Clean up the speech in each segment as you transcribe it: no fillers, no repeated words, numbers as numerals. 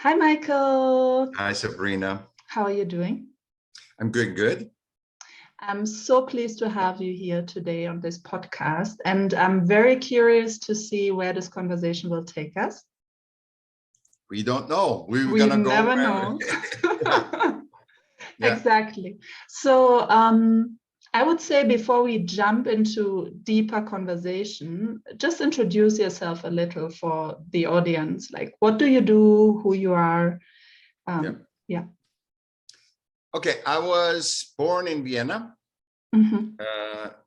Hi, Michael. Hi, Sabrina. How are you doing? I'm good. I'm so pleased to have you here today on this podcast, and I'm very curious to see where this conversation will take us. We don't know. We're We gonna go never wherever. know. Yeah. Exactly. So I would say before we jump into deeper conversation, just introduce yourself a little for the audience. Like, what do you do, who you are? Yeah. Okay, I was born in Vienna, Mm-hmm.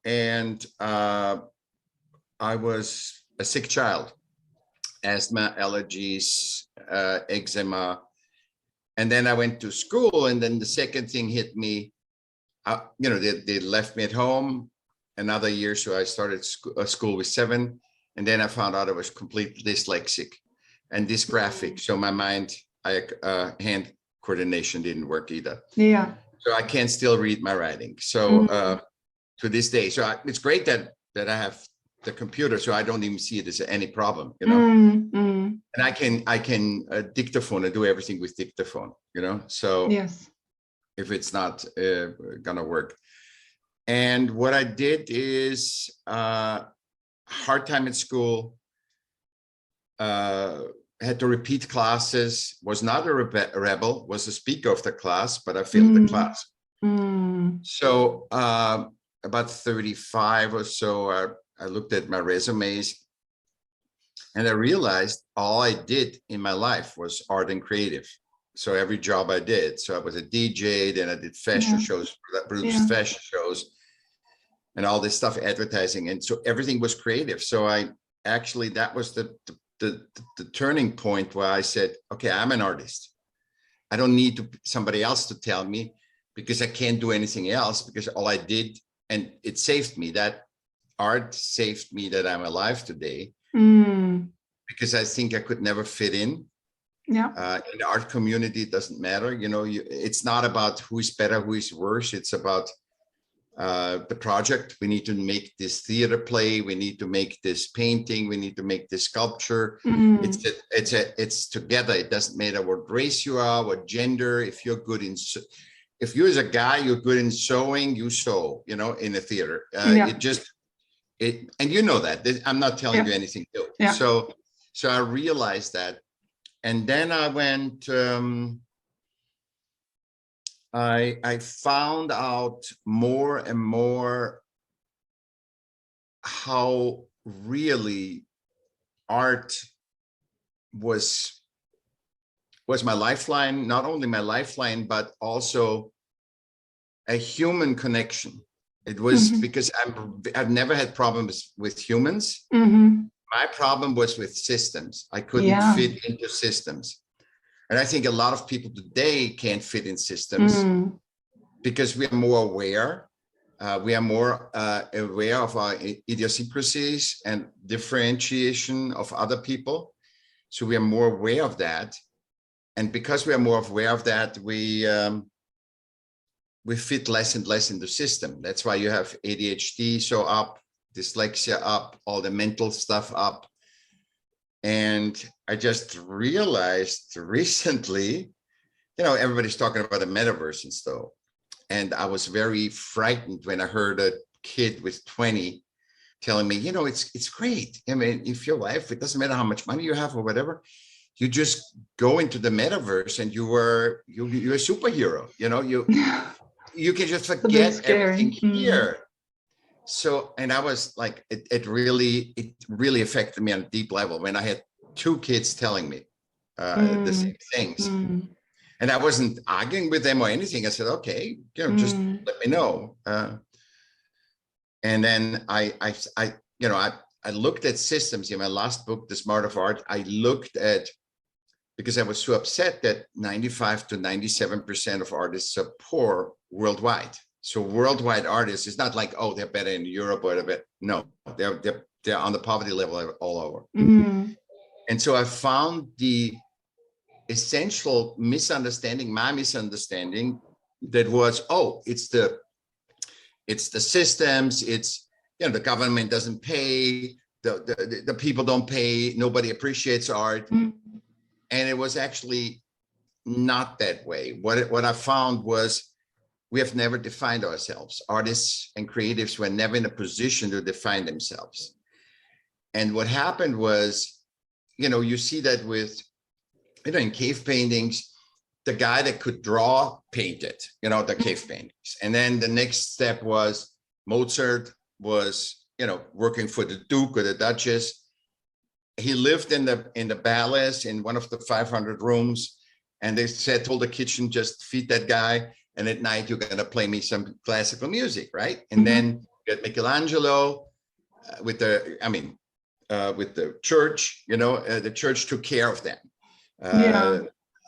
and I was a sick child, asthma, allergies, eczema, and then I went to school, and then the second thing hit me. They left me at home another year, so I started school with 7, and then I found out I was completely dyslexic and dysgraphic. So my hand coordination didn't work either. Yeah. So I can still read my writing. So to this day, it's great that I have the computer, so I don't even see it as any problem, And I can dictaphone and do everything with dictaphone, So yes. If it's not gonna work. And what I did is hard time at school, had to repeat classes, was not a rebel, was a speaker of the class, but I failed the class. So about 35 or so, I looked at my resumes and I realized all I did in my life was art and creative. So every job I did, so I was a DJ, then I did fashion shows, produced fashion shows and all this stuff, advertising. And so everything was creative. So that was the turning point where I said, okay, I'm an artist. I don't need somebody else to tell me, because I can't do anything else, because all I did, and it saved me, that art saved me, that I'm alive today, because I think I could never fit in. Yeah. In the art community, it doesn't matter. It's not about who is better, who is worse. It's about the project. We need to make this theater play. We need to make this painting. We need to make this sculpture. It's together. It doesn't matter what race you are, what gender. If you're as a guy, you're good in sewing, you sew, in a theater. And you know that. I'm not telling you anything new. Yeah. So I realized that. And then I went, I found out more and more how really art was my lifeline, not only my lifeline, but also a human connection. It was because I've never had problems with humans. My problem was with systems. I couldn't fit into systems. And I think a lot of people today can't fit in systems because we are more aware. We are more aware of our idiosyncrasies and differentiation of other people. So we are more aware of that. And because we are more aware of that, we fit less and less in the system. That's why you have ADHD so up, dyslexia up, all the mental stuff up. And I just realized recently, everybody's talking about the metaverse and stuff. And I was very frightened when I heard a kid with 20 telling me, it's great. I mean, if your life, it doesn't matter how much money you have or whatever, you just go into the metaverse and you're a superhero. You can just forget everything here. So, and I was like, it really affected me on a deep level when I had 2 kids telling me the same things. And I wasn't arguing with them or anything. I said, okay, just let me know. And then I looked at systems in my last book, The Smart of Art. I looked at, because I was so upset that 95 to 97% of artists are poor worldwide. So worldwide artists, it's not like, oh, they're better in Europe or whatever. No, they're on the poverty level all over. And so I found the essential misunderstanding, my misunderstanding, that was, it's the systems, it's, the government doesn't pay, the people don't pay, nobody appreciates art. And it was actually not that way. What I found was we have never defined ourselves. Artists and creatives were never in a position to define themselves. And what happened was, you see that with, in cave paintings, the guy that could draw painted, the cave paintings. And then the next step was Mozart was, working for the Duke or the Duchess. He lived in the palace in one of the 500 rooms. And they told the kitchen, just feed that guy. And at night, you're going to play me some classical music, right? And then you get Michelangelo with the church, the church took care of them.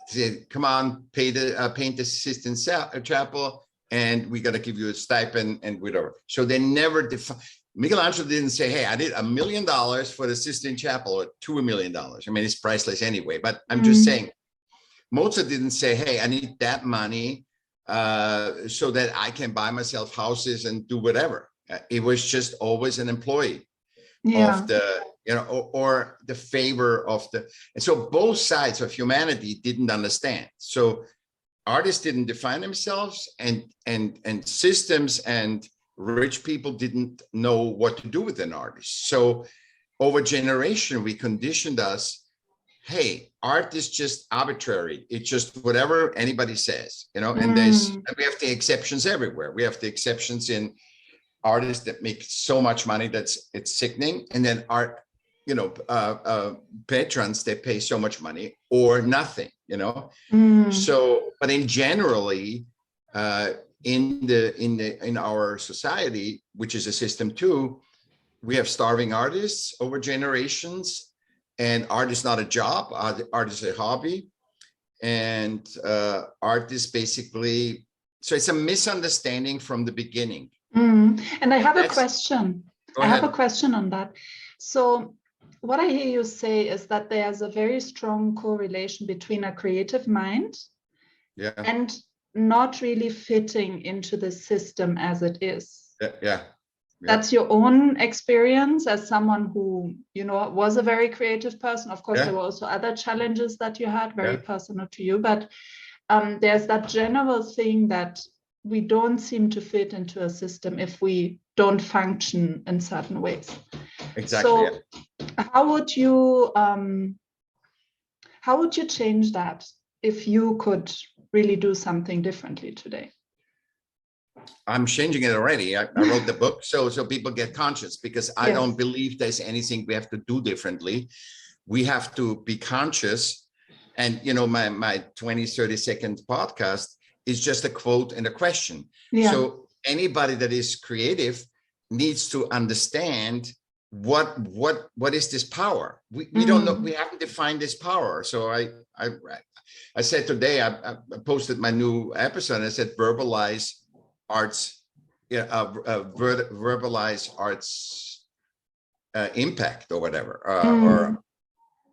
Said, come on, paint the Sistine Chapel, and we're going to give you a stipend and whatever. So they never defined. Michelangelo didn't say, hey, I did $1 million for the Sistine Chapel or $2 million. I mean, it's priceless anyway, but I'm just saying, Mozart didn't say, hey, I need that money so that I can buy myself houses and do whatever. It was just always an employee of the, or the favor of the, and so both sides of humanity didn't understand. So artists didn't define themselves, and systems and rich people didn't know what to do with an artist. So over generation, we conditioned us, hey, art is just arbitrary. It's just whatever anybody says, and we have the exceptions everywhere. We have the exceptions in artists that make so much money it's sickening. And then art, patrons, they pay so much money or nothing, So, but in generally, in our society, which is a system too, we have starving artists over generations. And art is not a job, art is a hobby. And art is basically, so it's a misunderstanding from the beginning. And I have a question. I have a question on that. So what I hear you say is that there's a very strong correlation between a creative mind and not really fitting into the system as it is. That's your own experience as someone who, was a very creative person. Of course, there were also other challenges that you had, very personal to you. But there's that general thing that we don't seem to fit into a system if we don't function in certain ways. Exactly. So how would you change that if you could really do something differently today? I'm changing it already. I wrote the book so people get conscious, because I don't believe there's anything we have to do differently. We have to be conscious. And, my 20, 30-second podcast is just a quote and a question. So anybody that is creative needs to understand what is this power? We don't know. We haven't defined this power. So I said today, I posted my new episode. I said, verbalize arts, verbalize arts impact or whatever, or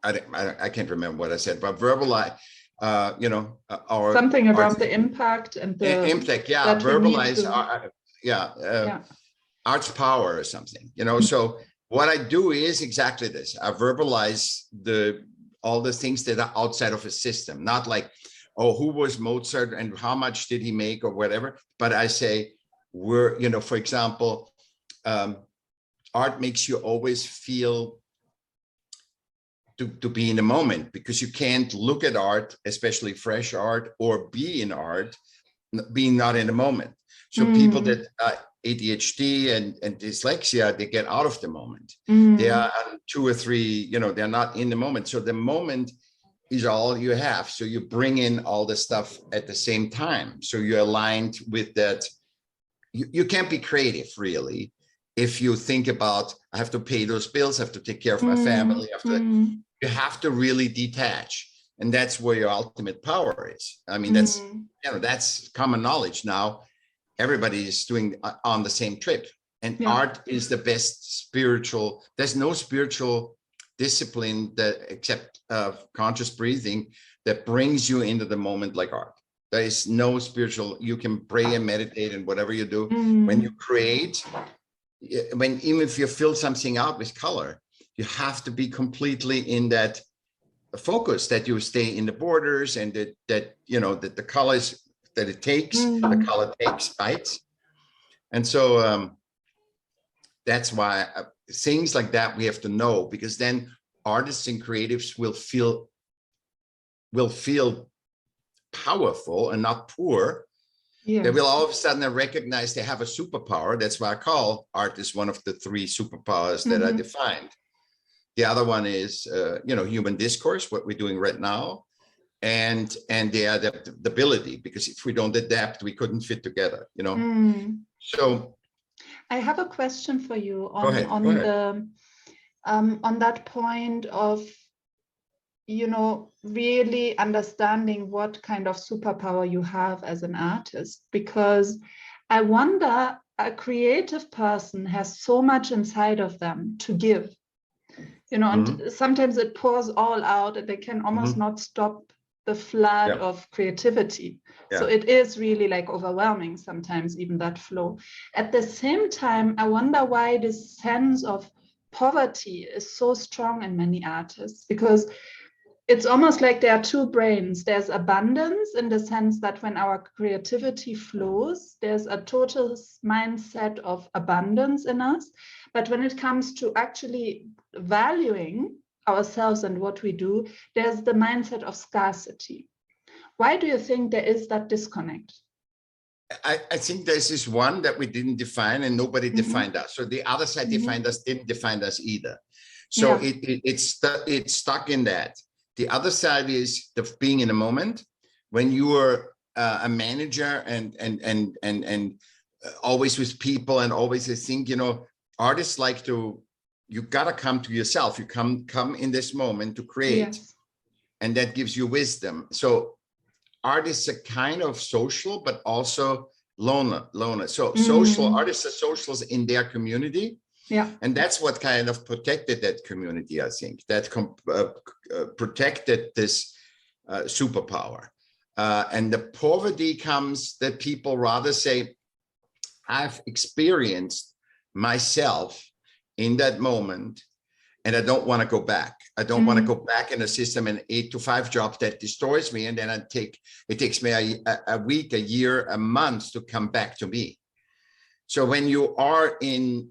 I can't remember what I said, but verbalize, our something about the impact and the impact. Verbalize, arts power or something. So what I do is exactly this. I verbalize all the things that are outside of a system, not like, oh, who was Mozart and how much did he make or whatever. But I say, for example, art makes you always feel to be in the moment, because you can't look at art, especially fresh art, or be in art, being not in the moment. So people that ADHD and dyslexia, they get out of the moment. They are 2 or 3, they're not in the moment. So the moment is all you have. So you bring in all the stuff at the same time. So you're aligned with that. You can't be creative really if you think about, I have to pay those bills, I have to take care of my family. You have to really detach. And that's where your ultimate power is. I mean, that's common knowledge now. Everybody is doing on the same trip. And art is the best spiritual. There's no spiritual discipline that except conscious breathing that brings you into the moment like art. There is no spiritual. You can pray and meditate and whatever you do. When you create, even if you fill something out with color, you have to be completely in that focus, that you stay in the borders, and that you know, that the colors that it takes, the color takes bites. And so that's why things like that we have to know, because then artists and creatives will feel powerful and not poor. Yes. They will all of a sudden recognize they have a superpower. That's why I call art is one of the 3 superpowers that I defined. The other one is, you know, human discourse, what we're doing right now, and the adaptability, because if we don't adapt, we couldn't fit together, you know. So I have a question for you on, go ahead. On that point of, you know, really understanding what kind of superpower you have as an artist, because I wonder, a creative person has so much inside of them to give, you know, and sometimes it pours all out and they can almost not stop the flood of creativity. So it is really like overwhelming sometimes, even that flow. At the same time, I wonder why this sense of poverty is so strong in many artists, because it's almost like there are 2 brains. There's abundance in the sense that when our creativity flows, there's a total mindset of abundance in us. But when it comes to actually valuing ourselves and what we do, there's the mindset of scarcity. Why do you think there is that disconnect? I think this is one that we didn't define, and nobody defined us. So the other side defined us, didn't define us either. So it's stuck in that. The other side is the being in a moment. When you are a manager and always with people, and always I think, you know, artists like to, you gotta come to yourself. You come in this moment to create, and that gives you wisdom. So artists are kind of social, but also loner. So social artists are socials in their community. Yeah, and that's what kind of protected that community, I think, that protected this superpower. And the poverty comes that people rather say, I've experienced myself in that moment, and I don't want to go back. I don't want to go back in a system, an 8-to-5 job that destroys me, and then it takes me a week, a year, a month to come back to me. So when you are in,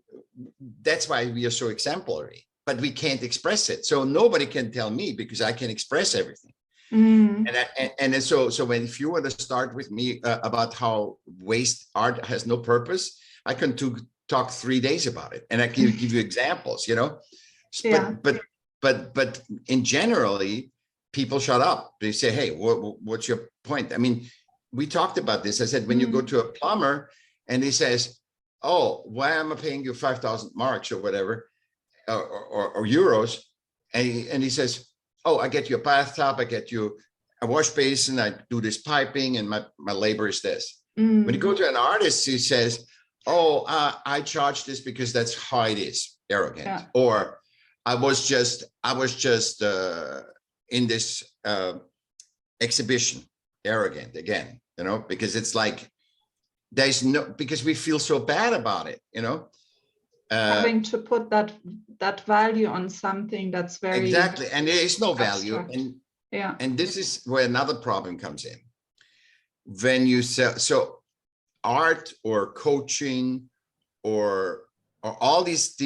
that's why we are so exemplary, but we can't express it. So nobody can tell me, because I can express everything. And so when, if you want to start with me about how waste art has no purpose, I can talk 3 days about it, and I can give you examples, you know. But in generally, people shut up. They say, hey, what's your point? I mean, we talked about this. I said, when you go to a plumber and he says, oh, why am I paying you 5,000 marks or whatever, or euros? And he says, oh, I get you a bathtub, I get you a wash basin, I do this piping, and my labor is this. When you go to an artist, he says, oh, I charge this because that's how it is, arrogant. Or I was just in this exhibition, arrogant again, you know, because it's like, there's no, because we feel so bad about it, you know. Having to put that value on something that's very exactly, and there is no abstract. value, and this is where another problem comes in. When you sell, so art or coaching or all these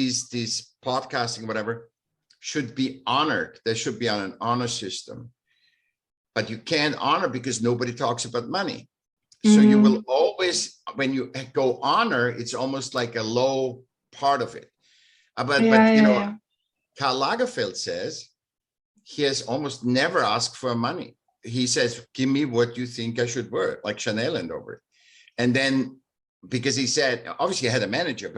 podcasting, whatever, should be honored. They should be on an honor system, but you can't honor because nobody talks about money. So you will always, when you go honor, it's almost like a low part of it. But you know, Karl Lagerfeld says he has almost never asked for money. He says, give me what you think I should wear, like Chanel and over it. And then, because he said, obviously I had a manager,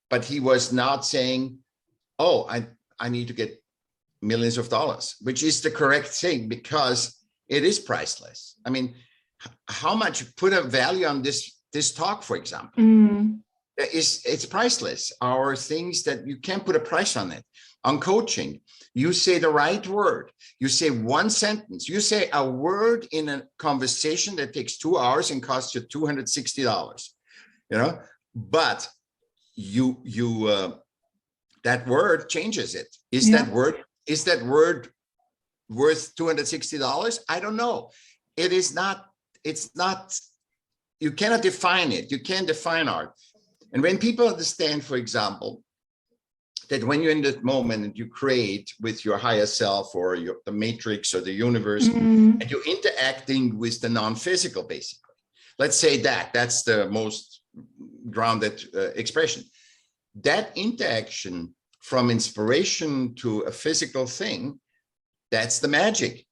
but he was not saying, oh, I need to get millions of dollars, which is the correct thing, because it is priceless. I mean, how much, put a value on this talk, for example, it's priceless. Our things that you can't put a price on it. On coaching, you say the right word, you say one sentence, you say a word in a conversation that takes 2 hours and costs you $260, you know, but you that word changes it. Is that word worth $260? I don't know. It's not, you cannot define it. You can't define art. And when people understand, for example, that when you're in that moment and you create with your higher self or the matrix or the universe, and you're interacting with the non-physical, basically. Let's say that's the most grounded expression. That interaction from inspiration to a physical thing, that's the magic.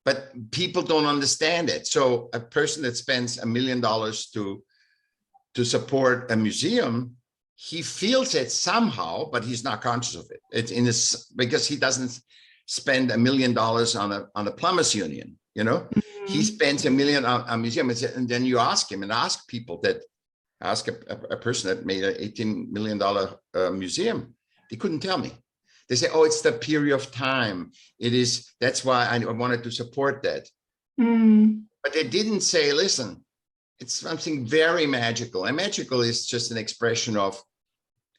But people don't understand it. So a person that spends $1 million to support a museum, he feels it somehow, but he's not conscious of it. It's in his, because he doesn't spend $1 million on a plumbers union, you know. He spends $1 million on a museum, and then you ask him, and ask people that ask a person that made an $18 million museum. They couldn't tell me. They say, oh, it's the period of time. It is, that's why I wanted to support that. But they didn't say, listen, it's something very magical. And magical is just an expression of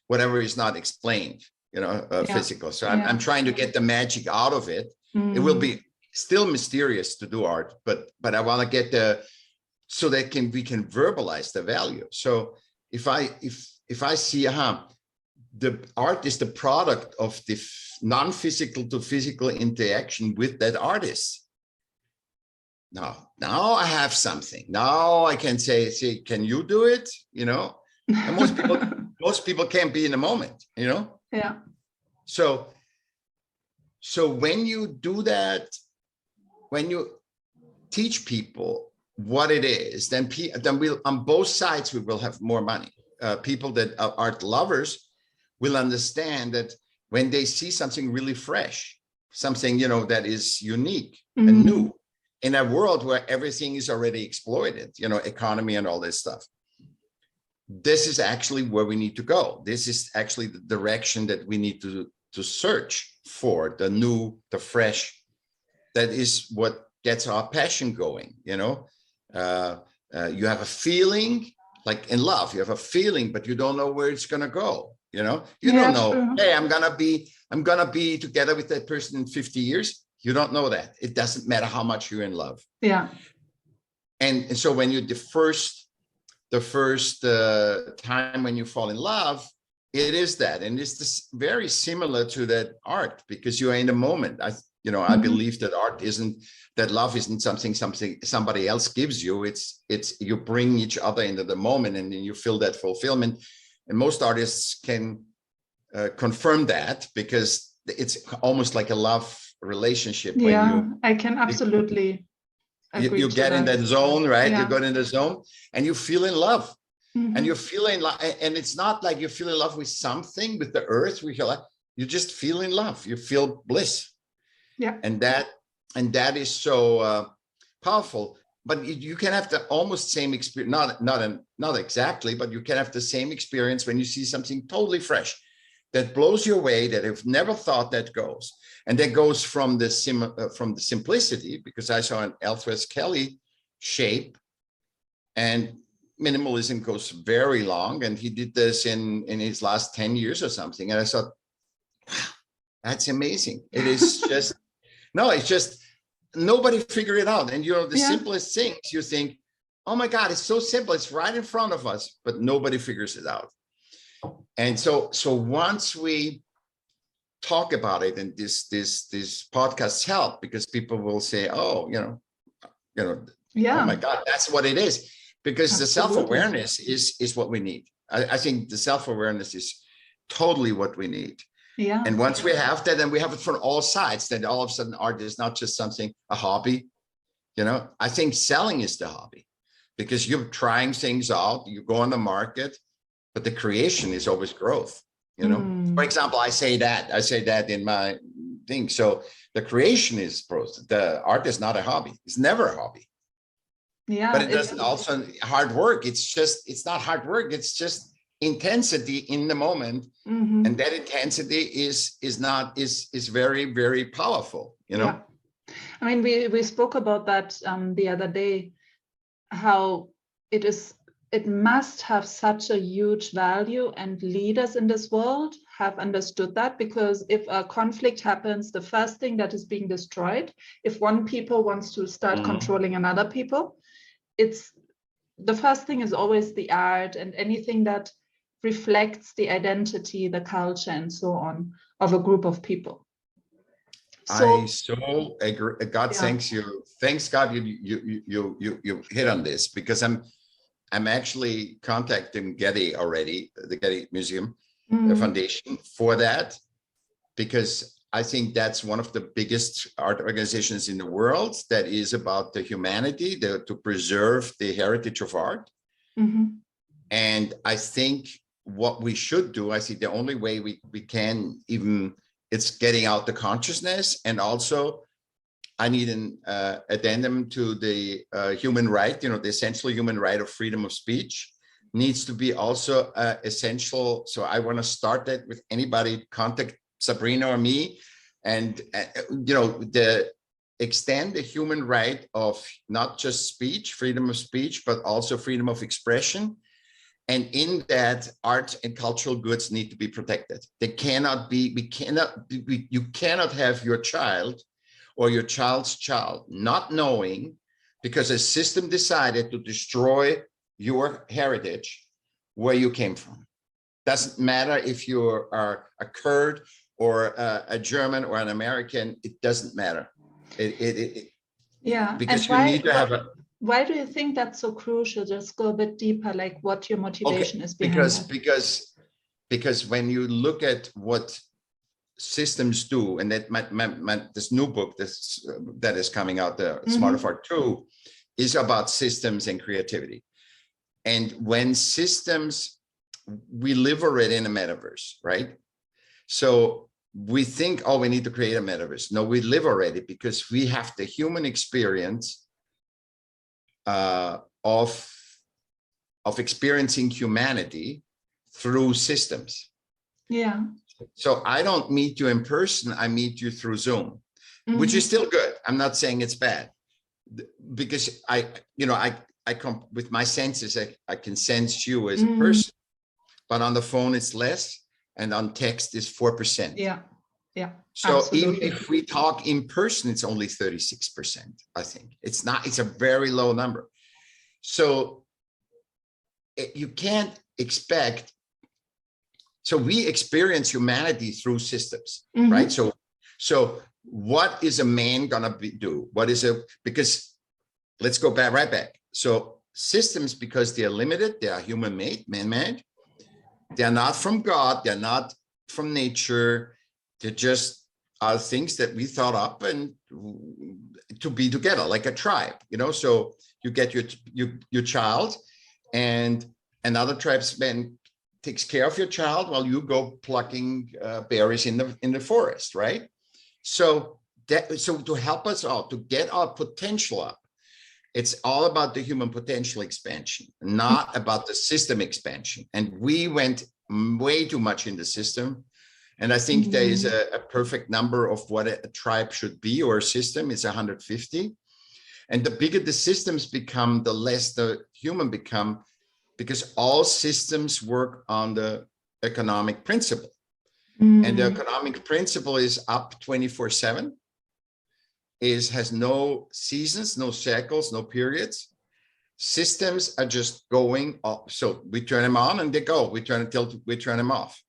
whatever is not explained, you know, physical. So I'm trying to get the magic out of it. It will be still mysterious to do art, but I want to get so that we can verbalize the value. So if I see, the art is the product of the non-physical to physical interaction with that artist. Now I have something. Now I can say, can you do it? You know, and most people can't be in the moment, you know? Yeah. So when you do that, when you teach people what it is, then we'll, on both sides, we will have more money. People that are art lovers will understand that when they see something really fresh, something, you know, that is unique and new in a world where everything is already exploited, you know, economy and all this stuff. This is actually where we need to go. This is actually the direction that we need to search for, the new, the fresh. That is what gets our passion going, you know. You have a feeling, like in love, you have a feeling, but you don't know where it's gonna go. You know, you don't know, true. Hey, I'm gonna be together with that person in 50 years. You don't know that. It doesn't matter how much you're in love. Yeah. And so when you the first time when you fall in love, it is that, and it's very similar to that art, because you are in the moment. I believe that love isn't something somebody else gives you. It's you bring each other into the moment, and then you feel that fulfillment. And most artists can confirm that, because it's almost like a love relationship. I can absolutely agree. You get in that zone, right? Yeah. You go in the zone and you feel in love. And you feel in love. And it's not like you feel in love with something, with the earth. You just feel in love. You feel bliss. Yeah. And that is so powerful. But you can have the almost same experience, not exactly, but you can have the same experience when you see something totally fresh that blows you away, that you've never thought that goes. And that goes from the simplicity, because I saw an Alfred Kelly shape, and minimalism goes very long. And he did this in his last 10 years or something. And I thought, wow, that's amazing. It is just, no, it's just, nobody figured it out. And the simplest things, you think, oh my God, it's so simple. It's right in front of us, but nobody figures it out. And so once we talk about it, and this podcasts help, because people will say, oh, oh my God, that's what it is. Because the self-awareness is what we need. I think the self-awareness is totally what we need. Yeah. And once we have that, and we have it from all sides, then all of a sudden art is not just a hobby. I think selling is the hobby, because you're trying things out, you go on the market, but the creation is always growth. For example, I say that in my thing. So the creation is growth. The art is not a hobby. It's never a hobby. Yeah. But it doesn't also hard work. It's not hard work. It's just intensity in the moment. And that intensity is very, very powerful, Yeah. I mean, we spoke about that the other day, how it must have such a huge value and lead us in this world have understood that, because if a conflict happens, the first thing that is being destroyed, if one people wants to start controlling another people, it's the first thing is always the art and anything that reflects the identity, the culture, and so on of a group of people. So, I so agree. God, yeah. thanks you. Thanks God you hit on this, because I'm actually contacting Getty already, the Getty Museum Foundation, for that, because I think that's one of the biggest art organizations in the world that is about the humanity, to preserve the heritage of art. And I think what we should do, I think the only way we can even, it's getting out the consciousness. And also I need an addendum to the human right, the essential human right of freedom of speech needs to be also essential. So I want to start that with anybody, contact Sabrina or me, and the extend the human right of not just speech, freedom of speech, but also freedom of expression. And in that, art and cultural goods need to be protected. They cannot be, you cannot have your child or your child's child not knowing, because a system decided to destroy your heritage, where you came from. Doesn't matter if you are a Kurd or a German or an American, it doesn't matter. Yeah, because and you need to have a. Why do you think that's so crucial? Just go a bit deeper, like what your motivation is behind that. Because when you look at what systems do, and that this new book that is coming out, the Smart of Art 2, is about systems and creativity. And when systems, we live already in a metaverse, right? So we think, oh, we need to create a metaverse. No, we live already, because we have the human experience of experiencing humanity through systems. Yeah. So I don't meet you in person, I meet you through Zoom, which is still good. I'm not saying it's bad, because I come with my senses, I can sense you as a person, but on the phone it's less, and on text is 4%. Yeah. Yeah. So absolutely. even if we talk in person, it's only 36%, I think. It's not, it's a very low number. So you can't expect. So we experience humanity through systems, right? So what is a man gonna do? Because let's go back right back. So systems, because they are limited, they are human-made, man-made. They're not from God, they're not from nature. They just are things that we thought up and to be together, like a tribe, So you get your child, and another tribesman takes care of your child while you go plucking berries in the forest, right? So to help us all to get our potential up, it's all about the human potential expansion, not about the system expansion. And we went way too much in the system. And I think there is a perfect number of what a tribe should be, or a system is 150. And the bigger the systems become, the less the human become, because all systems work on the economic principle. And the economic principle is up 24/7, has no seasons, no cycles, no periods. Systems are just going up. So we turn them on and they go. We turn them off.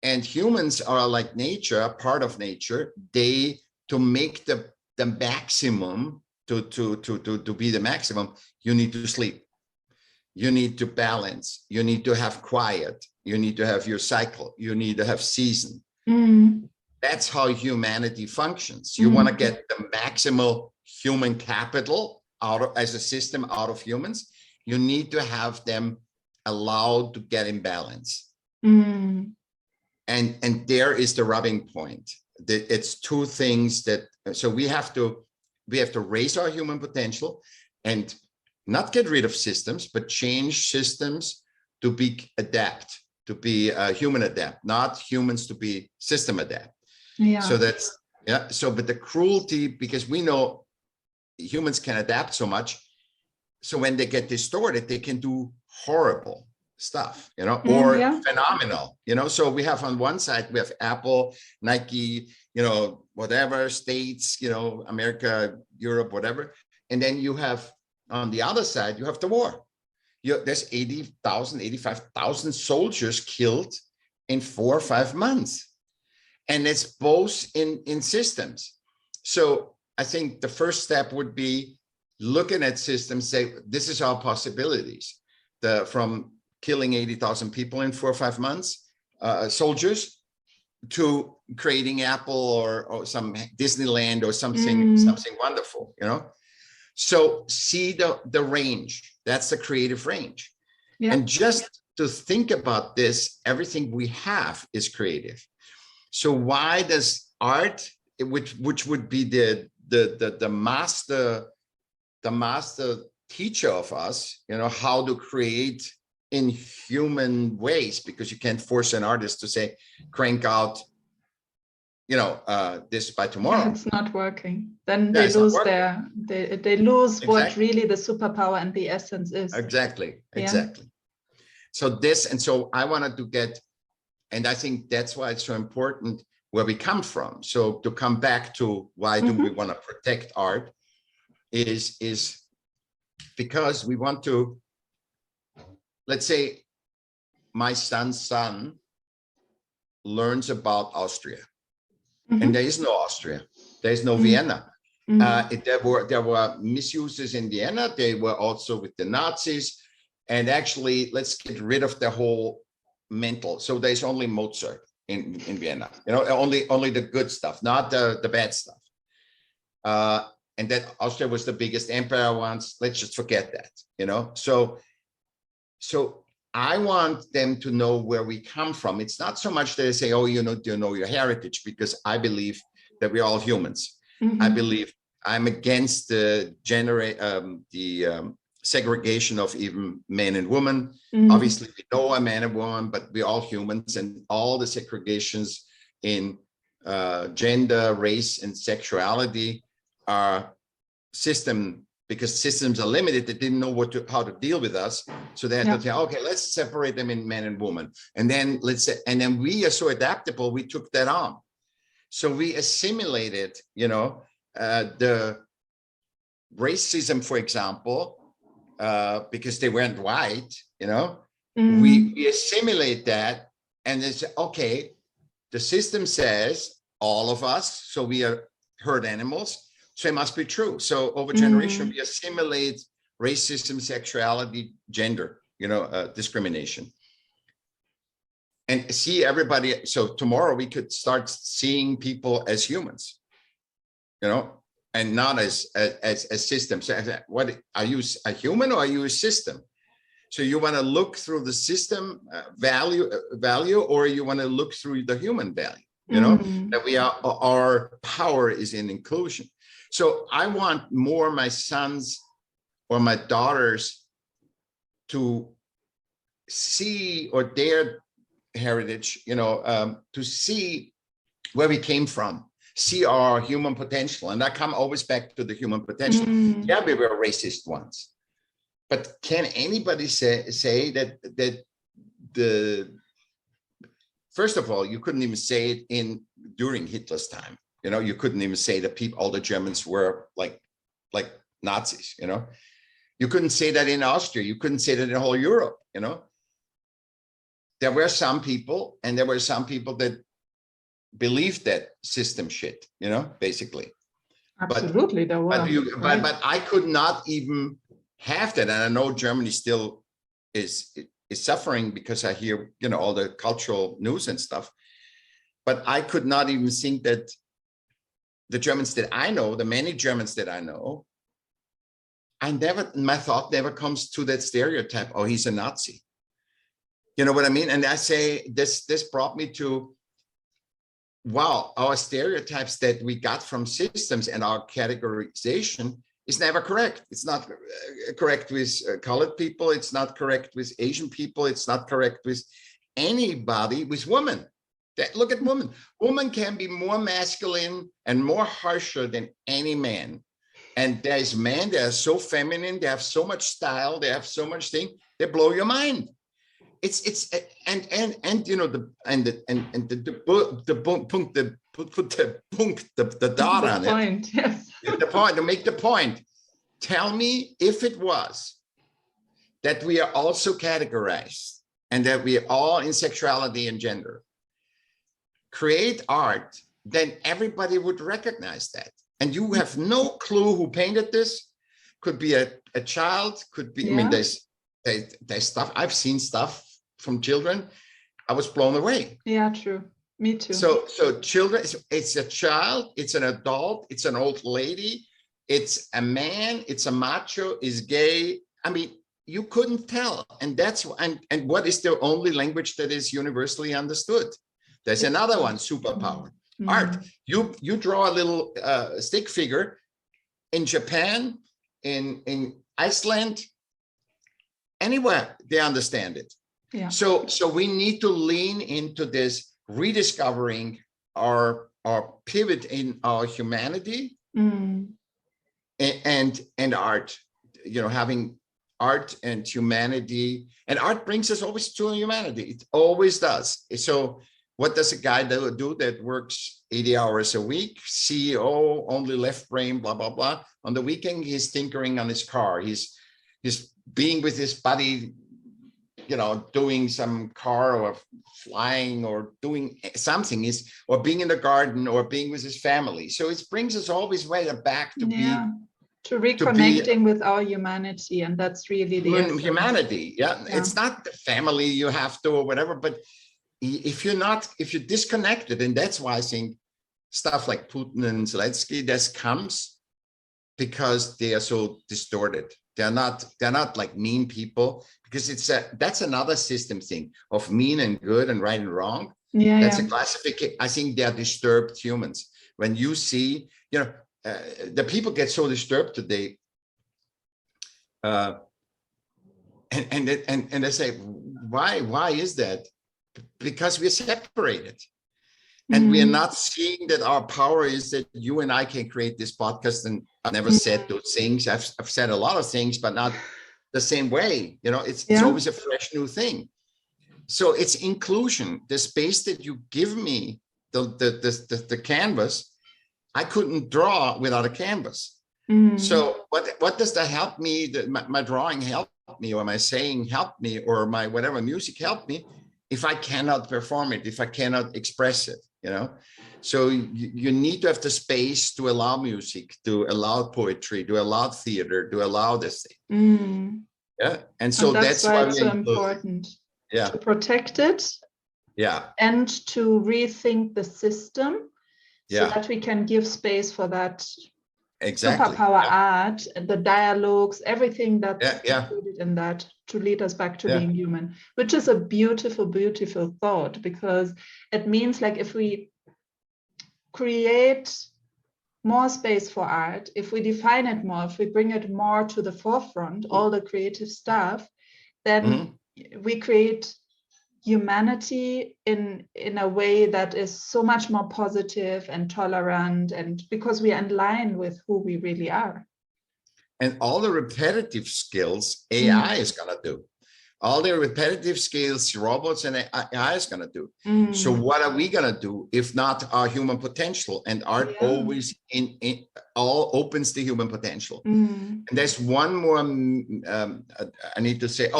And humans are like nature, a part of nature. To make the maximum, to be the maximum, you need to sleep. You need to balance. You need to have quiet. You need to have your cycle. You need to have season. That's how humanity functions. You want to get the maximal human capital as a system out of humans. You need to have them allowed to get in balance. And there is the rubbing point. It's two things so we have to raise our human potential and not get rid of systems, but change systems to be human adapt, not humans to be system adapt. Yeah. So but the cruelty, because we know humans can adapt so much. So when they get distorted, they can do horrible. stuff, or yeah. phenomenal, so we have on one side, we have Apple, Nike, whatever states, America, Europe, whatever. And then you have on the other side, you have the war. There's 80,000, 85,000 soldiers killed in 4 or 5 months. And it's both in systems. So I think the first step would be looking at systems, say, this is our possibilities. From killing 80,000 people in 4 or 5 months, soldiers, to creating Apple or some Disneyland or something wonderful, So see the range. That's the creative range. Yeah. And just to think about this, everything we have is creative. So why does art, which would be the master teacher of us, how to create in human ways, because you can't force an artist to say, crank out, this by tomorrow. It's not working. Then they lose they lose what really the superpower and the essence is. Exactly. So I wanted to get, and I think that's why it's so important where we come from. So to come back to why do we want to protect art is because we want to, let's say my son's son learns about Austria. And there is no Austria. There is no Vienna. There were misuses in Vienna. They were also with the Nazis. And actually, let's get rid of the whole mental. So there's only Mozart in Vienna. Only the good stuff, not the bad stuff. And that Austria was the biggest empire once. Let's just forget that. So I want them to know where we come from. It's not so much that they say, oh, you know your heritage, because I believe that we're all humans. I believe I'm against the segregation of even men and women. Obviously, we know a man and woman, but we're all humans, and all the segregations in gender, race, and sexuality are because systems are limited. They didn't know how to deal with us. So they had to say, okay, let's separate them in men and women. And then we are so adaptable, we took that on. So we assimilated, the racism, for example, because they weren't white, we assimilate that, and they say, okay, the system says all of us, so we are herd animals. So it must be true. So over generation, we assimilate racism, sexuality, gender, discrimination. And see everybody. So tomorrow we could start seeing people as humans, and not as systems. What are you, a human or are you a system? So you want to look through the system value, or you want to look through the human value, that we are, our power is in inclusion. So I want more my sons or my daughters to see, or their heritage, to see where we came from, see our human potential. And I come always back to the human potential. Yeah, we were racist once, but can anybody say that first of all, you couldn't even say it during Hitler's time. You couldn't even say that all the Germans were like Nazis, You couldn't say that in Austria. You couldn't say that in whole Europe, There were some people, and there were some people that believed that system shit, basically. Absolutely, there were. But I could not even have that. And I know Germany still is suffering, because I hear, all the cultural news and stuff. But I could not even think that the Germans that I know, the many Germans that I know, my thought never comes to that stereotype, oh, he's a Nazi. You know what I mean? And I say, this brought me to, wow, our stereotypes that we got from systems and our categorization is never correct. It's not correct with colored people. It's not correct with Asian people. It's not correct with anybody, with women. Look at women. Women can be more masculine and more harsher than any man. And there's men that are so feminine, they have so much style, they have so much thing, they blow your mind. it's and you know the dot on point, it. Yes. The point, to make the point. Tell me if it was that we are also categorized and that we are all in sexuality and gender. Create art, then everybody would recognize that. And you have no clue who painted this. Could be a child, could be, I mean, there's stuff, I've seen stuff from children. I was blown away. Yeah, true. Me too. So children, it's a child, it's an adult, it's an old lady, it's a man, it's a macho, is gay. I mean, you couldn't tell. And that's, and what is the only language that is universally understood? There's another one, superpower. Art. You draw a little stick figure in Japan, in Iceland, anywhere they understand it. Yeah. So we need to lean into this rediscovering our pivot in our humanity and art, you know, having art and humanity, and art brings us always to humanity. It always does. So what does a guy do that works 80 hours a week, CEO, only left brain, blah, blah, blah. On the weekend, he's tinkering on his car. He's being with his buddy, you know, doing some car or flying or doing something, or being in the garden or being with his family. So it brings us always way back to to reconnecting with our humanity. And that's really the humanity. Yeah. It's not the family you have to or whatever, but if you're disconnected, and that's why I think stuff like Putin and Zelensky, this comes because they are so distorted. They're not like mean people, because that's another system thing of mean and good and right and wrong. That's a classification. I think they're disturbed humans. When you see, you know, the people get so disturbed today, and they say, why is that? Because we're separated, and we are not seeing that our power is that you and I can create this podcast. And I've never said those things. I've said a lot of things, but not the same way. You know, it's always a fresh new thing. So it's inclusion. The space that you give me, the canvas, I couldn't draw without a canvas. So what does that help me? My drawing helped me, or my saying helped me, or my whatever music helped me, if I cannot perform it, if I cannot express it, you know? So you need to have the space to allow music, to allow poetry, to allow theater, to allow this thing. Yeah. And so that's why it's so important. Yeah. To protect it. Yeah. And to rethink the system so that we can give space for that superpower art, the dialogues, everything that's included in that, to lead us back to being human, which is a beautiful, beautiful thought, because it means, like, if we create more space for art, if we define it more, if we bring it more to the forefront, all the creative stuff, then we create humanity in a way that is so much more positive and tolerant, and because we are in line with who we really are. And all the repetitive skills AI is going to do. All the repetitive skills robots and AI is going to do. So what are we going to do if not our human potential? And art always all opens the human potential. And there's one more I need to say.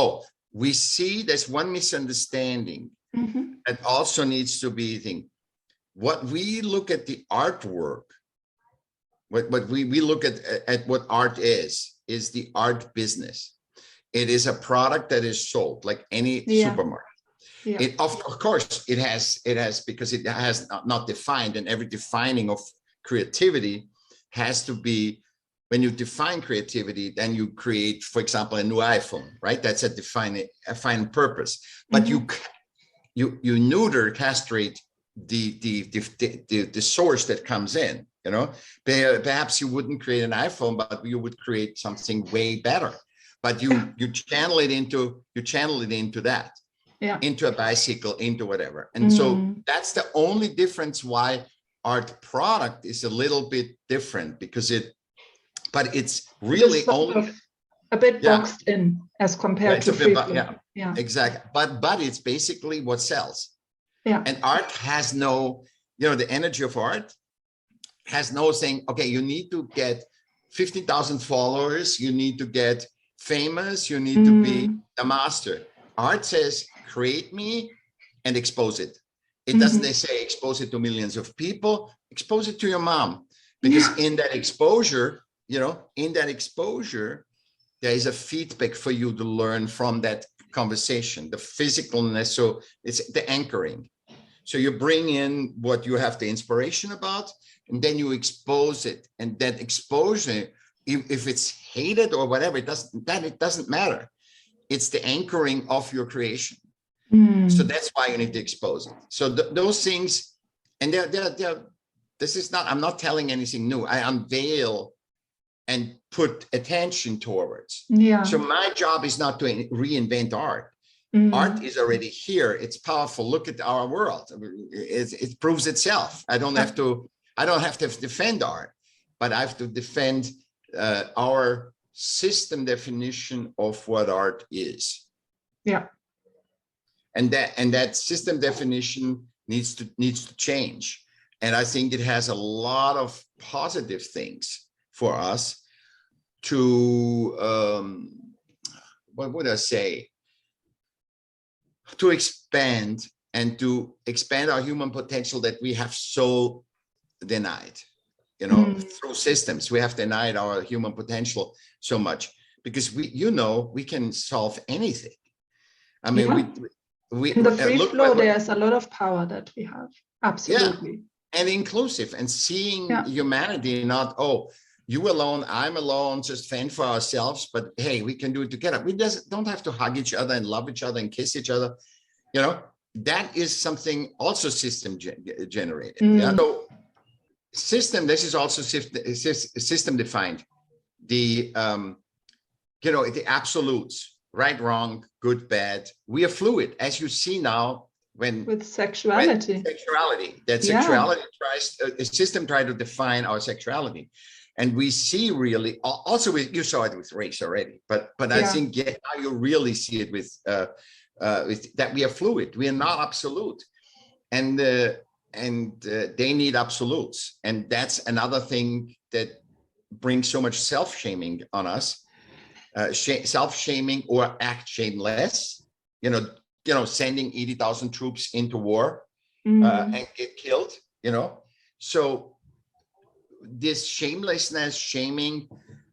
We see there's one misunderstanding that also needs to be thing. What we look at the artwork, what we look at what art is the art business. It is a product that is sold like any supermarket. It of course it has because it has not defined, and every defining of creativity has to be. When you define creativity, then you create, for example, a new iPhone, right? That's a defined purpose. But you neuter, castrate the source that comes in. You know, perhaps you wouldn't create an iPhone, but you would create something way better. But you channel it into that, into a bicycle, into whatever. And so that's the only difference why art product is a little bit different, because but it's really only a bit Yeah. boxed in as compared It's to a bit, free flow. yeah, Yeah. exactly. But it's basically what sells. Yeah. And art has no, the energy of art has no saying, okay, you need to get 50,000 followers, you need to get famous, you need to be a master. Art says, create me and expose it. It doesn't say expose it to millions of people, expose it to your mom. Because in that exposure, there is a feedback for you to learn from that conversation, the physicalness. So it's the anchoring. So you bring in what you have the inspiration about, and then you expose it. And that exposure, if it's hated or whatever, it doesn't matter. It's the anchoring of your creation. So that's why you need to expose it. So those things, and this is not, I'm not telling anything new. I unveil and put attention towards. Yeah. So my job is not to reinvent art. Art is already here. It's powerful. Look at our world. It proves itself. I don't have to defend art, but I have to defend our system definition of what art is. Yeah. And that system definition needs to change. And I think it has a lot of positive things for us to, what would I say? To expand our human potential that we have so denied, through systems. We have denied our human potential so much because we can solve anything. I mean, in the free flow, there's a lot of power that we have. Absolutely. Yeah. And inclusive and seeing humanity, not, oh, you alone, I'm alone, just fend for ourselves, but hey, we can do it together. We don't have to hug each other and love each other and kiss each other. That is something also system generated. Yeah. So system, this is also system defined. The, the absolutes, right, wrong, good, bad. We are fluid, as you see now with sexuality. Sexuality a system tried to define our sexuality. And we see really, also you saw it with race already, but I think now you really see it with that we are fluid. We are not absolute, and they need absolutes, and that's another thing that brings so much self-shaming on us. Self-shaming or act shameless. Sending 80,000 troops into war and get killed. So this shamelessness, shaming,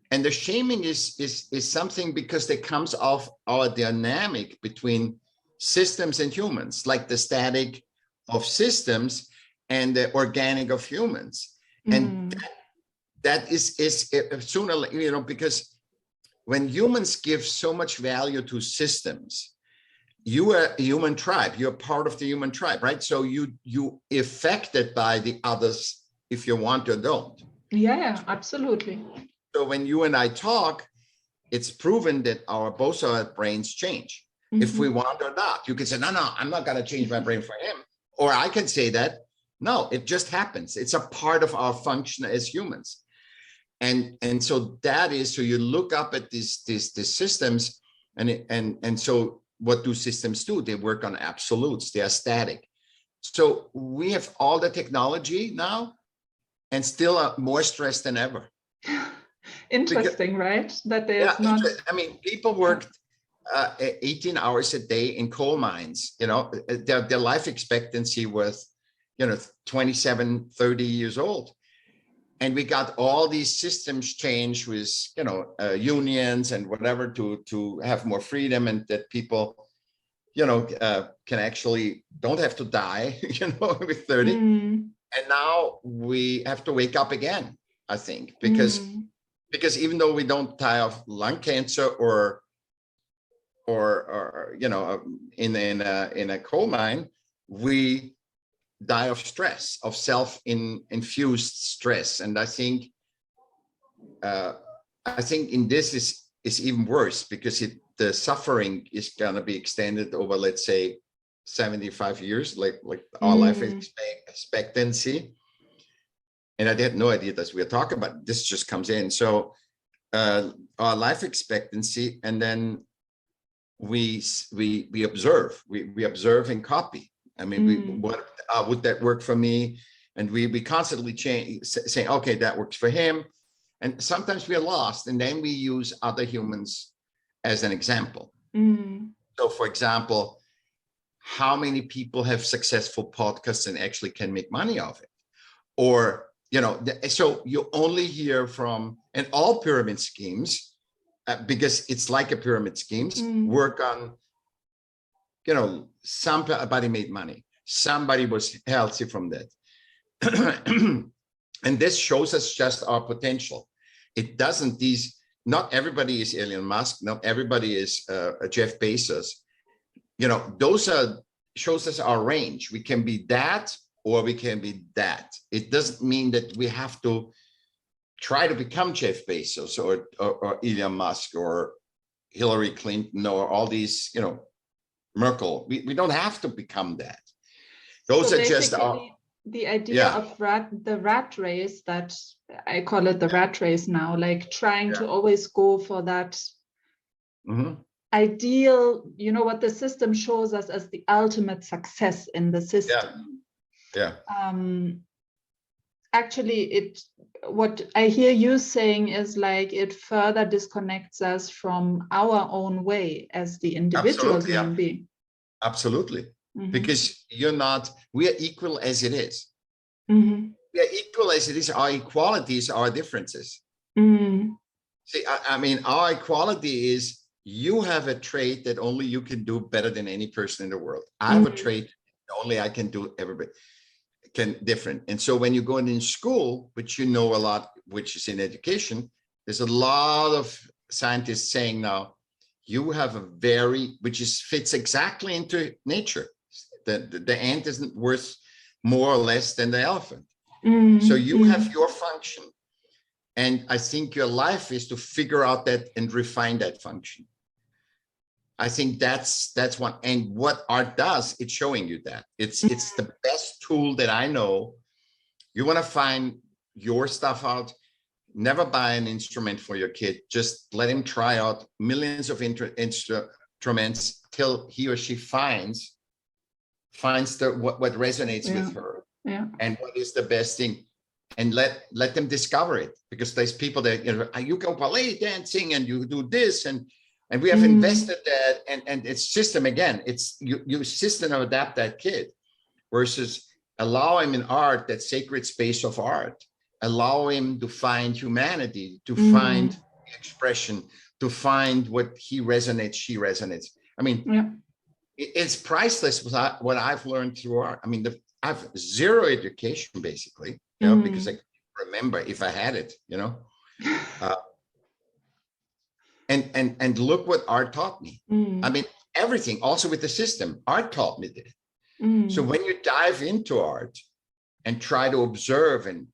and the shaming is something because it comes off our dynamic between systems and humans, like the static of systems and the organic of humans. And that is sooner, because when humans give so much value to systems, you are a human tribe, you're part of the human tribe, right? So you affected by the others if you want or don't. Yeah, absolutely. So when you and I talk, it's proven that both our brains change if we want or not. You can say, no, I'm not going to change my brain for him. Or I can say that, no, it just happens. It's a part of our function as humans. And so that is, so you look up at these systems and so what do systems do? They work on absolutes. They are static. So we have all the technology now and still are more stressed than ever. Interesting, right? That there's not. I mean, people worked 18 hours a day in coal mines. Their life expectancy was, 27, 30 years old. And we got all these systems changed with, unions and whatever to have more freedom, and that people, can actually don't have to die, with 30. And now we have to wake up again, I think, because even though we don't die of lung cancer or in a coal mine, we die of stress, of self-infused stress. And I think in this is even worse, because the suffering is going to be extended over, let's say, 75 years, like our life expectancy. And I had no idea that we were talking about this, just comes in. So our life expectancy, and then we observe, we observe and copy. I mean, what would that work for me? And we constantly change, saying, okay, that works for him. And sometimes we're lost, and then we use other humans as an example. So, for example, how many people have successful podcasts and actually can make money off it? Or, so you only hear from, and all pyramid schemes, because it's like a pyramid schemes, work on, somebody made money. Somebody was healthy from that. And this shows us just our potential. It doesn't, not everybody is Elon Musk, not everybody is Jeff Bezos. Those shows us our range. We can be that, or we can be that. It doesn't mean that we have to try to become Jeff Bezos or Elon Musk or Hillary Clinton or all these, Merkel. We don't have to become that. Those are just our... The idea of the rat race, that I call it the rat race now, like trying to always go for that ideal, what the system shows us as the ultimate success in the system. Actually, what I hear you saying is like it further disconnects us from our own way as the individual human being. Absolutely. Because we are equal as it is. We are equal as it is. Our equalities are differences. See, I mean, our equality is you have a trait that only you can do better than any person in the world. I have a trait that only I can do, everybody can different. And so when you go in school, which a lot, which is in education, there's a lot of scientists saying now, you have which fits exactly into nature. The ant isn't worth more or less than the elephant. So you have your function. And I think your life is to figure out that and refine that function. I think that's one. And what art does, it's showing you that. It's the best tool that I know. You want to find your stuff out. Never buy an instrument for your kid. Just let him try out millions of instruments till he or she finds what resonates with her, and what is the best thing, and let them discover it. Because there's people that you go ballet dancing and you do this, and we have invested that, and it's system again. It's you system adapt that kid, versus allow him in art, that sacred space of art. Allow him to find humanity, to find expression, to find what he resonates, she resonates. I mean, it's priceless what I've learned through art. I mean, I have zero education, basically, because I remember if I had it, and look what art taught me. I mean, everything, also with the system, art taught me that. So when you dive into art and try to observe and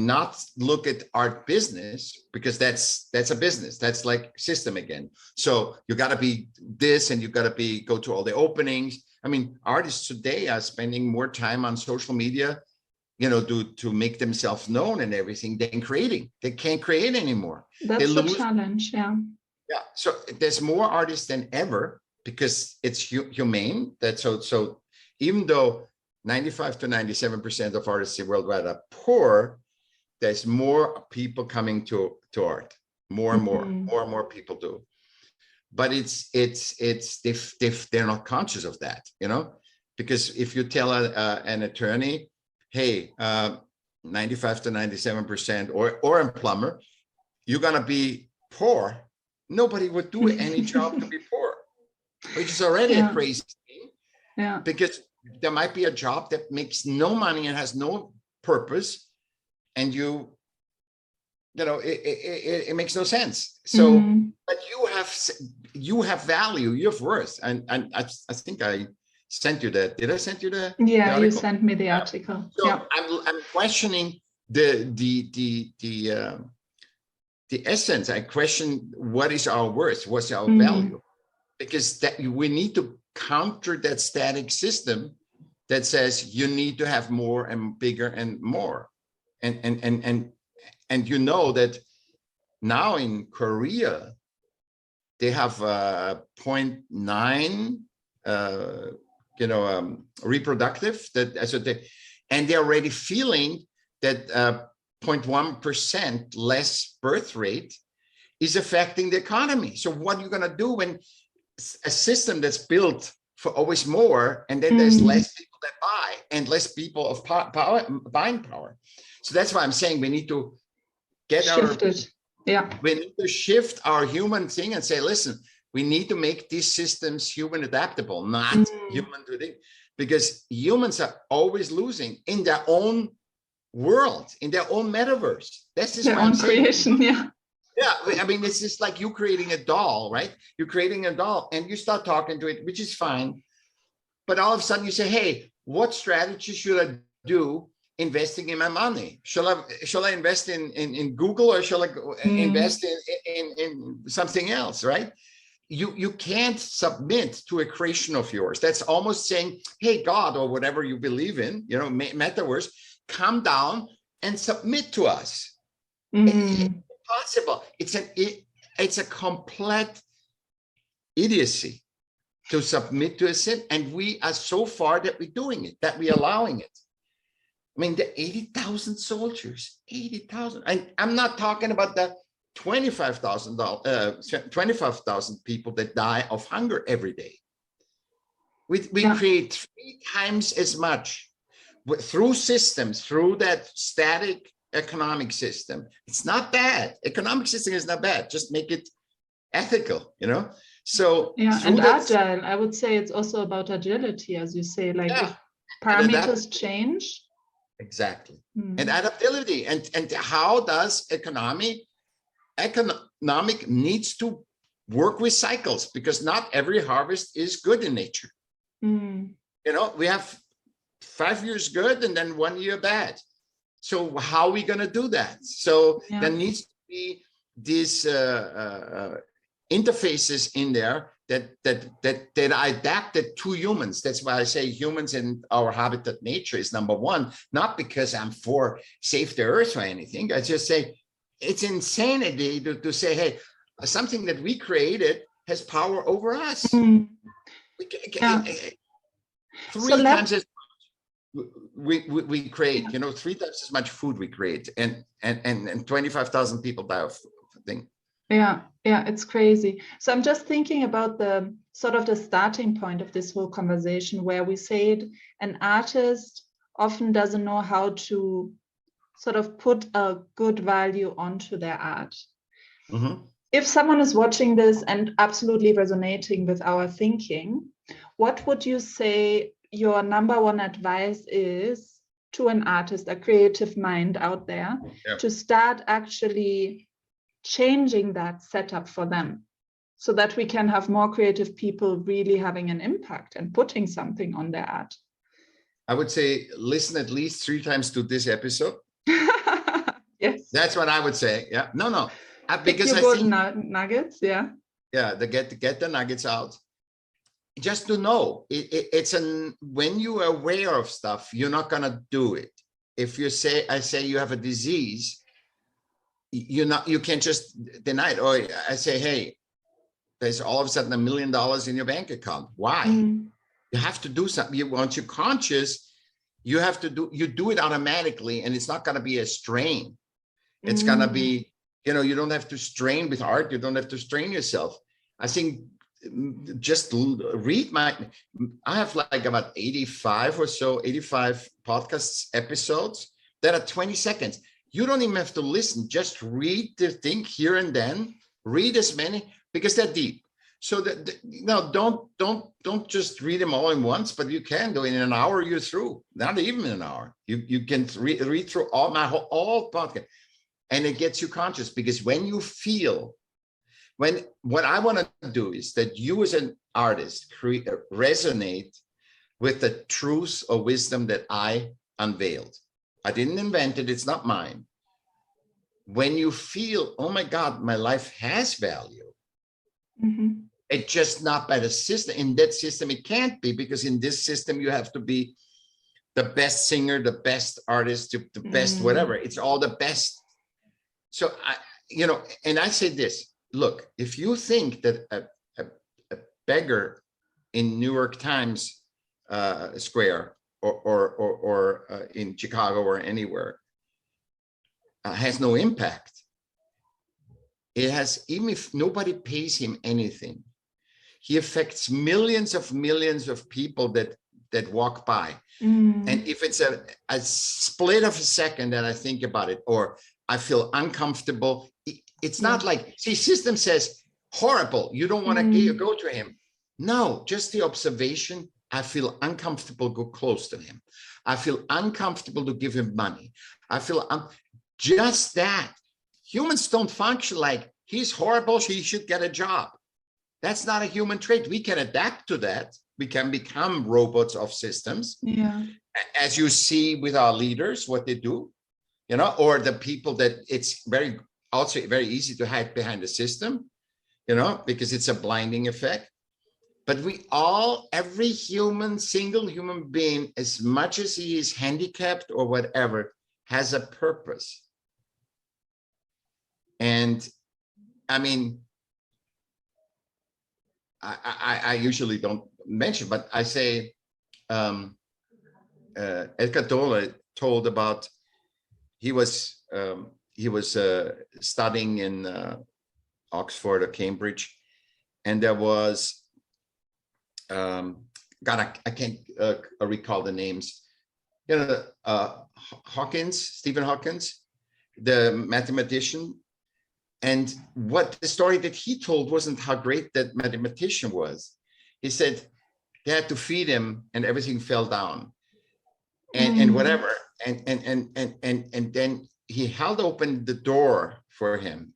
not look at art business, because that's a business. That's like system again. So you got to be this, and you got to go to all the openings. I mean, artists today are spending more time on social media, to make themselves known and everything, than creating. They can't create anymore. That's the challenge. Yeah. So there's more artists than ever, because it's humane. So even though 95 to 97% of artists worldwide are poor, there's more people coming to art. More and more people do. But it's if they're not conscious of that, because if you tell an attorney, hey, 95 to 97%, or a plumber, you're gonna be poor, nobody would do any job to be poor, which is already a crazy thing. Because there might be a job that makes no money and has no purpose, and it makes no sense. So, but you have value, you have worth, and I think I sent you that. Did I send you that? Yeah, you sent me the article. So I'm questioning the essence. I question what is our worth, what's our value, because that we need to counter that static system that says you need to have more and bigger and more. And that now in Korea, they have 0.9 reproductive, that so they, and they're already feeling that 0.1% less birth rate is affecting the economy. So what are you going to do when a system that's built for always more, and then there's less people that buy and less people of buying power? So that's why I'm saying we need to get we need to shift our human thing and say, listen, we need to make these systems human adaptable, not human to think, because humans are always losing in their own world, in their own metaverse. That's just their own creation. Yeah. Yeah, I mean, it's just like you creating a doll, right? You're creating a doll and you start talking to it, which is fine. But all of a sudden you say, hey, what strategy should I do investing in my money? Shall I invest in Google, or shall I invest in something else, right? You can't submit to a creation of yours. That's almost saying, hey, God, or whatever you believe in, metaverse, come down and submit to us. Possible. It's a complete idiocy to submit to a sin, and we are so far that we're doing it, that we're allowing it. I mean, the 80,000 soldiers, 80,000. I'm not talking about the 25,000 people that die of hunger every day. We create 3 times as much through systems, through that static economic system. It's not bad. Economic system is not bad. Just make it ethical, So and agile. I would say it's also about agility, as you say, like if parameters change. Exactly. And adaptability. And how does economic needs to work with cycles, because not every harvest is good in nature. We have 5 years good and then 1 year bad. So how are we going to do that? So there needs to be these interfaces in there that are adapted to humans. That's why I say humans in our habitat nature is number one, not because I'm for save the earth or anything. I just say it's insanity to say, hey, something that we created has power over us. We three times as we create, 3 times as much food we create, and 25,000 people die of thing. Yeah, it's crazy. So I'm just thinking about the sort of the starting point of this whole conversation, where we said an artist often doesn't know how to sort of put a good value onto their art. If someone is watching this and absolutely resonating with our thinking, what would you say your number one advice is to an artist, a creative mind out there, to start actually changing that setup for them, so that we can have more creative people really having an impact and putting something on their art? I would say listen at least 3 times to this episode. Yes, that's what I would say. Yeah, no, because I think nuggets. Yeah, get the nuggets out. Just to know, when you are aware of stuff, you're not gonna do it. If you say, you have a disease, you can't just deny it. Or I say, hey, there's all of a sudden $1 million in your bank account. Why? You have to do something. Once you're conscious, you do it automatically, and it's not gonna be a strain. It's gonna be, you don't have to strain with art. You don't have to strain yourself. I think just read I have like about 85 podcasts episodes that are 20 seconds. You don't even have to listen. Just read the thing here and then. Read as many, because they're deep. So don't just read them all in once, but you can do it in an hour. You're through. Not even an hour. You can read through all podcast, and it gets you conscious, because when you feel. What I want to do is that you as an artist resonate with the truth or wisdom that I unveiled. I didn't invent it. It's not mine. When you feel, oh my God, my life has value. It's just not by the system. In that system, it can't be, because in this system, you have to be the best singer, the best artist, the best whatever. It's all the best. So and I say this. look, if you think that a beggar in New York Times Square or in Chicago or anywhere has no impact, it has, even if nobody pays him anything, he affects millions of people that walk by. And if it's a split of a second that I think about it, or I feel uncomfortable, it's not like, see, system says, horrible, you don't want to go to him. No, just the observation, I feel uncomfortable, go close to him. I feel uncomfortable to give him money. I feel just that. Humans don't function like, he's horrible, he should get a job. That's not a human trait. We can adapt to that. We can become robots of systems. Yeah. As you see with our leaders, what they do, you know, or the people that it's also very easy to hide behind the system, you know, because it's a blinding effect. But every single human being, as much as he is handicapped or whatever, has a purpose. And I mean, I usually don't mention, but I say, Edgar Tolle told about, he was studying in Oxford or Cambridge, and there was, I can't recall the names, you know, Stephen Hawkins, the mathematician. And what the story that he told wasn't how great that mathematician was. He said they had to feed him and everything fell down and whatever. And then he held open the door for him.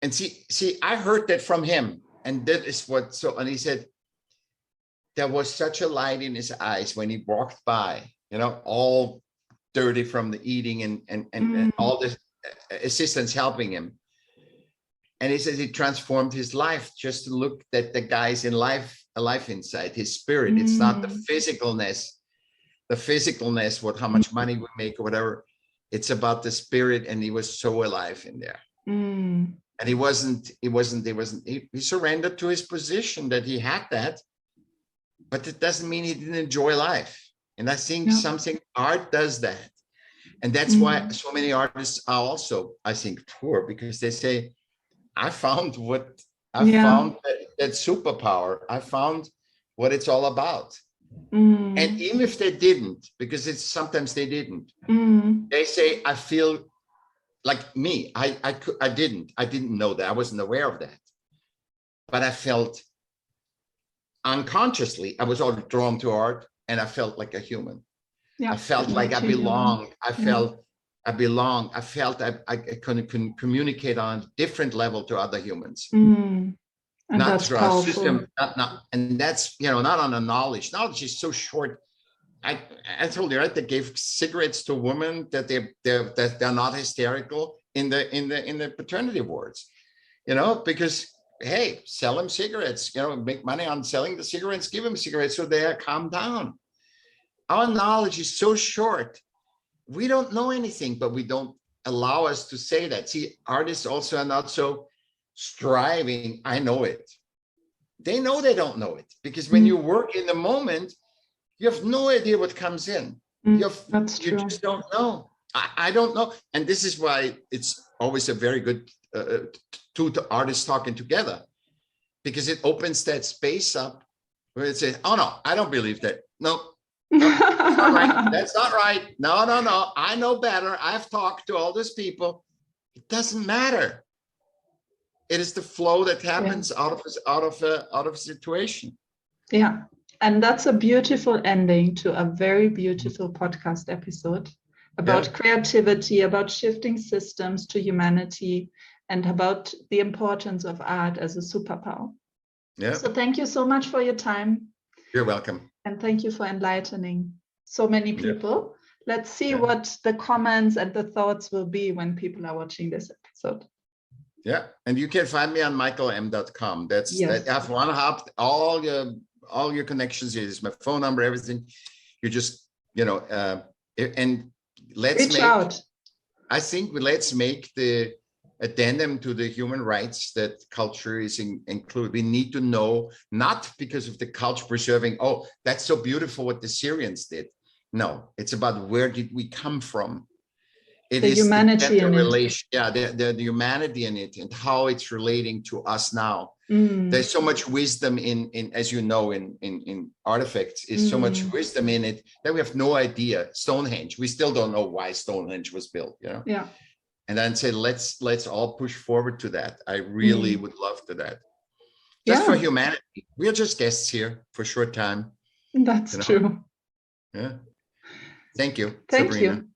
And see, I heard that from him. And that is and he said, there was such a light in his eyes when he walked by, you know, all dirty from the eating and all this assistants helping him. And he says it transformed his life just to look at the guy's alive inside, his spirit. It's not the physicalness, how much money we make or whatever. It's about the spirit, and he was so alive in there. And he surrendered to his position that he had that, but it doesn't mean he didn't enjoy life. And I think art does that. And that's why so many artists are also, I think, poor, because they say, I found found that superpower. I found what it's all about. And even if they didn't, because sometimes they didn't, they say, I feel like me. I didn't know that. I wasn't aware of that. But I felt unconsciously, I was all drawn to art, and I felt like a human. I felt like I belonged. I felt I belonged. I felt I can communicate on a different level to other humans. Not through our system, and that's, you know, not on the knowledge. Knowledge is so short. I told you, right? They gave cigarettes to women that they're not hysterical in the paternity wards, you know, because hey, sell them cigarettes, you know, make money on selling the cigarettes, give them cigarettes so they calm down. Our knowledge is so short. We don't know anything, but we don't allow us to say that. See, artists also are not so striving. I know it. They know they don't know it, because when you work in the moment, you have no idea what comes in. You just don't know. I don't know. And this is why it's always a very good two artists talking together, because it opens that space up where it says, oh no, I don't believe that. No, that's not right. That's not right. No. I know better. I've talked to all these people. It doesn't matter. It is the flow that happens out of a situation. Yeah. And that's a beautiful ending to a very beautiful podcast episode about creativity, about shifting systems to humanity, and about the importance of art as a superpower. Yeah. So thank you so much for your time. You're welcome. And thank you for enlightening so many people. Yeah. Let's see what the comments and the thoughts will be when people are watching this episode. Yeah. And you can find me on michaelm.com. That I have one hub, all your connections is my phone number, everything. You just, you know, and let's reach out. I think let's make the addendum to the human rights that culture is included. We need to know, not because of the culture preserving, oh, that's so beautiful what the Syrians did. No, it's about where did we come from. It the is humanity the in relation, yeah, the humanity in it and how it's relating to us now. There's so much wisdom in as you know, in artifacts, is so much wisdom in it that we have no idea. Stonehenge, we still don't know why Stonehenge was built, you know? Yeah. And then say, let's all push forward to that. I really would love to that. Just for humanity. We are just guests here for a short time. That's true. Yeah. Thank you, Thank Sabrina. you.